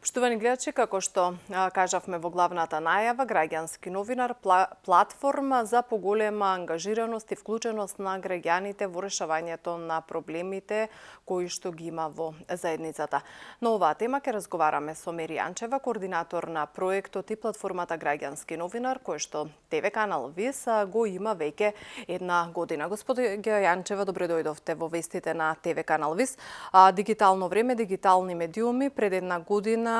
Поштувани гледачи, како што кажавме во главната најава, Граѓански новинар платформа за поголема ангажираност и вклученост на граѓаните во решавањето на проблемите кои што ги има во заедницата. На оваа тема ќе разговараме со Мери Јанчева, координатор на проектот и платформата Граѓански новинар, кој што ТВ канал ВИС го има веќе една година. Господи Јанчева, добре дојдовте во вестите на ТВ канал ВИС. Дигитално време, дигитални медиуми, пред една година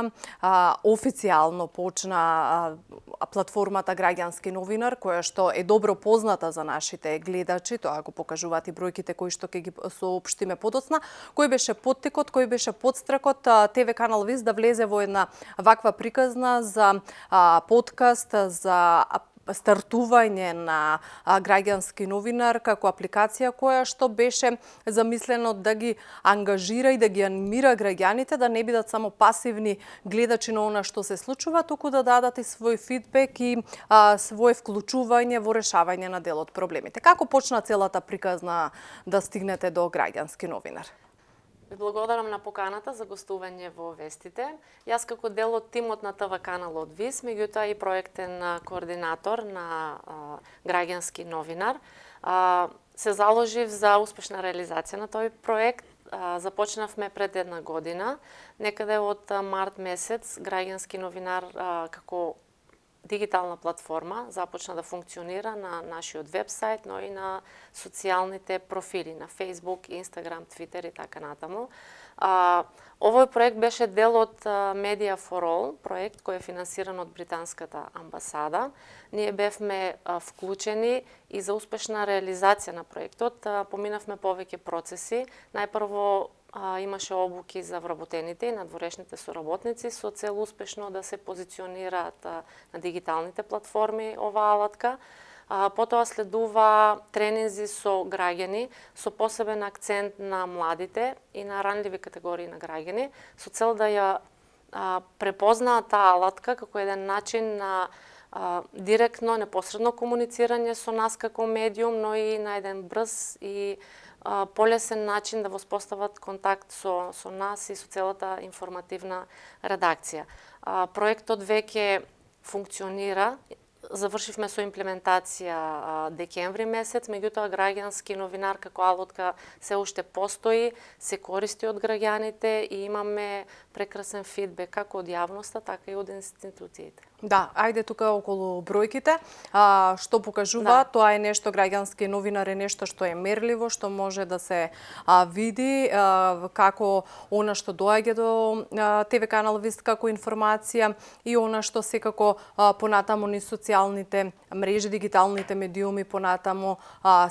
официјално почна платформата Граѓански новинар, која што е добро позната за нашите гледачи, тоа го покажуваат и бројките кои што ќе ги соопштиме подоцна. Кој беше поттекот, кој беше подстракот ТВ канал ВИС да влезе во една ваква приказна за подкаст, за стартување на Граѓански новинар како апликација која што беше замислено да ги ангажира и да ги анимира граѓаните да не бидат само пасивни гледачи на она што се случува, туку да дадат и свој фидбек и свое вклучување во решавање на дел од проблемите. Како почна целата приказна да стигнете до Граѓански новинар? Ви благодарам на поканата за гостување во вестите. Јас како дел од тимот на ТВ каналот ВИС, меѓутоа и проектен координатор на Граѓански новинар, се заложив за успешна реализација на тој проект. Започнавме пред една година, некаде од март месец Граѓански новинар како дигитална платформа започна да функционира на нашиот вебсайт, но и на социјалните профили на Facebook, Instagram, Twitter и така натаму. Овој проект беше дел од Media for All, проект кој е финансиран од британската амбасада. Ние бевме вклучени и за успешна реализација на проектот поминавме повеќе процеси. Најпрво имаше обуки за вработените и надворешните соработници со цел успешно да се позиционираат на дигиталните платформи оваа алатка. Потоа следува тренинзи со граѓани, со посебен акцент на младите и на ранливи категории на граѓани, со цел да ја препознаат таа алатка како еден начин на директно, непосредно комуницирање со нас како медиум, но и на еден брз и полесен начин да воспостават контакт со нас и со целата информативна редакција. Проектот веќе функционира, завршивме со имплементација декември месец, меѓутоа Граѓански новинар како алатка се уште постои, се користи од граѓаните и имаме прекрасен фидбек како од јавноста, така и од институциите. Да, ајде тука околу бројките. Што покажува, тоа е нешто, Граѓански новинар е нешто што е мерливо, што може да се види, како она што доаѓа до ТВ канал ВИС како информација и она што секако понатаму ни социјалните мрежи, дигиталните медиуми понатаму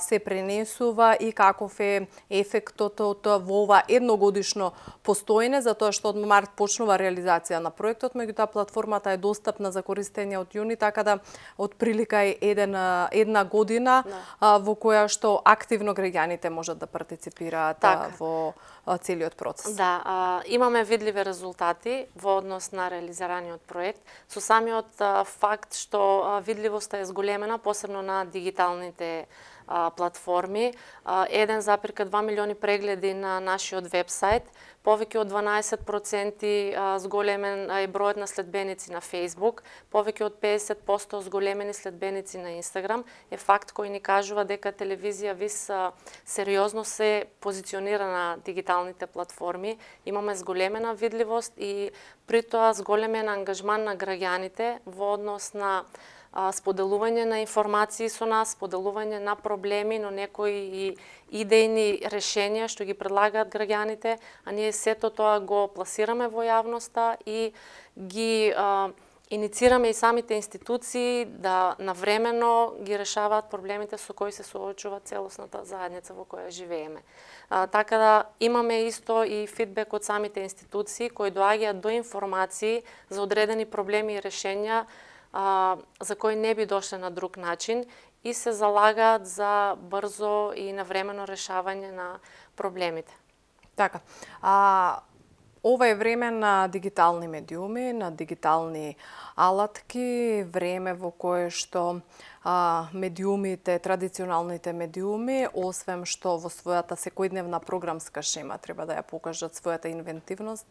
се пренесува и каков е ефектот од во ова едногодишно постоење, затоа што од март почнува реализација на проектот, меѓутоа платформата е достапна за користење од јуни, така да од прилика е една година во која што активно граѓаните можат да партиципираат во целиот процес. Да, имаме видливи резултати во однос на реализираниот проект, со самиот факт што видливоста е зголемена, посебно на дигиталните платформи. 1,2 милиони прегледи на нашиот вебсайт, повеќе од 12% зголемен е бројот на следбеници на Facebook, повеќе од 50% зголемени следбеници на Instagram, е факт кој ни кажува дека телевизија ВИС сериозно се позиционира на дигиталните платформи. Имаме зголемена видливост и при тоа зголемен ангажман на граѓаните во однос на споделување на информации со нас, споделување на проблеми, но некои и идејни решенија што ги предлагаат граѓаните, а ние сето тоа го пласираме во јавноста и ги иницираме и самите институции да навремено ги решаваат проблемите со кои се соочува целосната заедница во која живееме. Така да имаме исто и фидбек од самите институции кои доаѓаат до информации за одредени проблеми и решенја за кои не би дошле на друг начин и се залагаат за брзо и навремено решавање на проблемите. Така. Ова е време на дигитални медиуми, на дигитални алатки, време во кое што медиумите, традиционалните медиуми, освен што во својата секојдневна програмска шема треба да ја покажат својата инвентивност,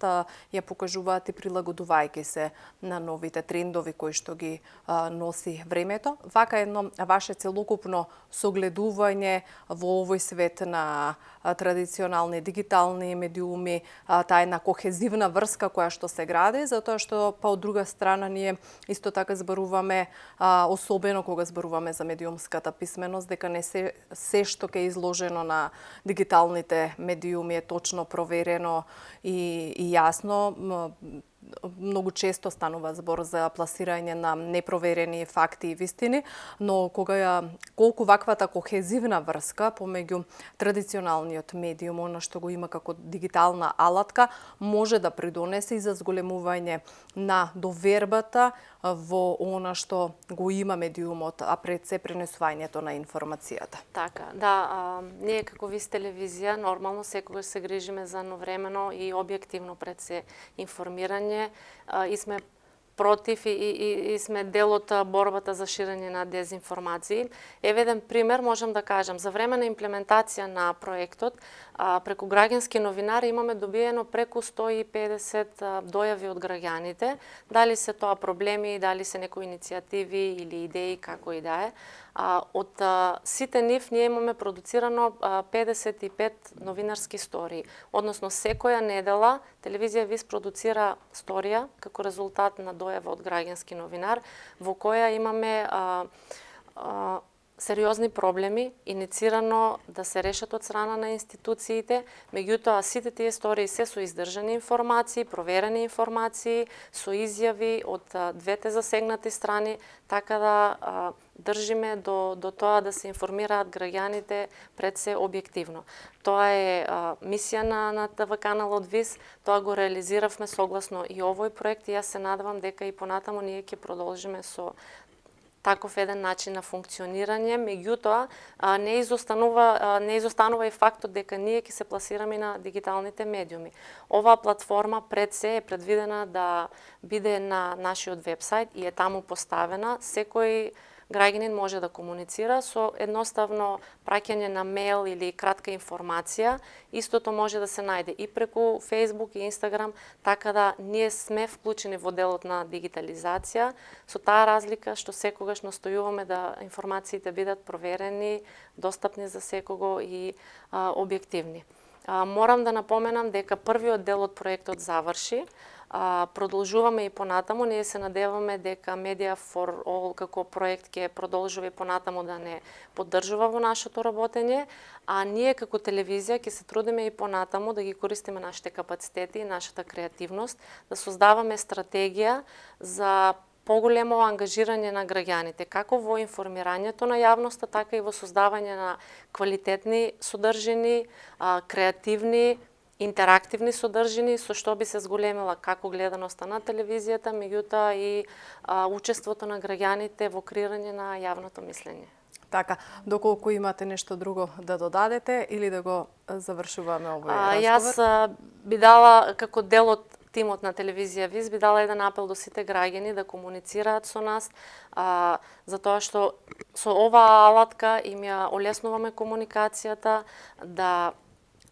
ја покажуваат и прилагодувајќи се на новите трендови кои што ги носи времето. Вака едно ваше целокупно согледување во овој свет на традиционални дигитални медиуми, таа една кохезивна врска која што се гради, затоа што па од друга страна ние исто така зборуваме, особено кога зборуваме за медиумската писменост, дека не се што ќе е изложено на дигиталните медиуми е точно проверено и јасно. Многу често станува збор за пласирање на непроверени факти и вистини, но колку ваквата кохезивна врска помеѓу традиционалниот медиум, она што го има како дигитална алатка, може да придонесе и за зголемување на довербата во она што го има медиумот, а пред се пренесувањето на информацијата. Така, да, ние како ВИС телевизија нормално секогаш се грижиме за едновремено и објективно пред се информирање и сме против и сме дел од борбата за ширење на дезинформации. Еве еден пример можам да кажам. За време на имплементација на проектот, преку граѓански новинар имаме добиено преку 150 дојави од граѓаните. Дали се тоа проблеми, дали се некои иницијативи или идеи, како и да е. Од сите нив ние имаме продуцирано 55 новинарски стории. Односно, секоја недела телевизија ВИС продуцира сторија како резултат на дојава од граѓански новинар, во која имаме сериозни проблеми, иницирано да се решат од страна на институциите, меѓутоа сите тие стории се со издржани информации, проверени информации, со изјави од двете засегнати страни, така да држиме до тоа да се информираат граѓаните пред се објективно. Тоа е мисија на ТВ каналот ВИС, тоа го реализиравме согласно и овој проект и јас се надевам дека и понатаму ние ќе продолжиме со таков еден начин на функционирање, меѓутоа не изостанува и фактот дека ние ќе се пласираме на дигиталните медиуми. Оваа платформа пред се е предвидена да биде на нашиот вебсайт и е таму поставена. Секој граѓанин може да комуницира со едноставно праќање на мејл или кратка информација. Истото може да се најде и преку Facebook и Instagram, така да ние сме вклучени во делот на дигитализација, со таа разлика што секогаш настојуваме да информациите бидат проверени, достапни за секого и објективни. Морам да напоменам дека првиот дел од проектот заврши. Продолжуваме и понатаму, ние се надеваме дека Media for All како проект ќе продолжува и понатаму да не поддржува во нашето работење, а ние како телевизија ќе се трудиме и понатаму да ги користиме нашите капацитети и нашата креативност, да создаваме стратегија за поголемо ангажирање на граѓаните, како во информирањето на јавноста, така и во создавање на квалитетни содржини, креативни, интерактивни содржини, со што би се зголемила како гледаноста на телевизијата, меѓутоа и учеството на граѓаните во креирање на јавното мислење. Така, доколку имате нешто друго да додадете или да го завршуваме овој разговор? Јас би дала како дел од тимот на телевизија ВИС би дала еден апел до сите граѓани да комуницираат со нас, затоа што со оваа алатка им ја олеснуваме комуникацијата, да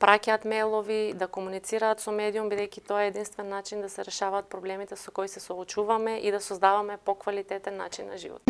праќаат мејлови, да комуницираат со медиум, бидејќи тоа е единствен начин да се решаваат проблемите со кои се соочуваме и да создаваме поквалитетен начин на живот.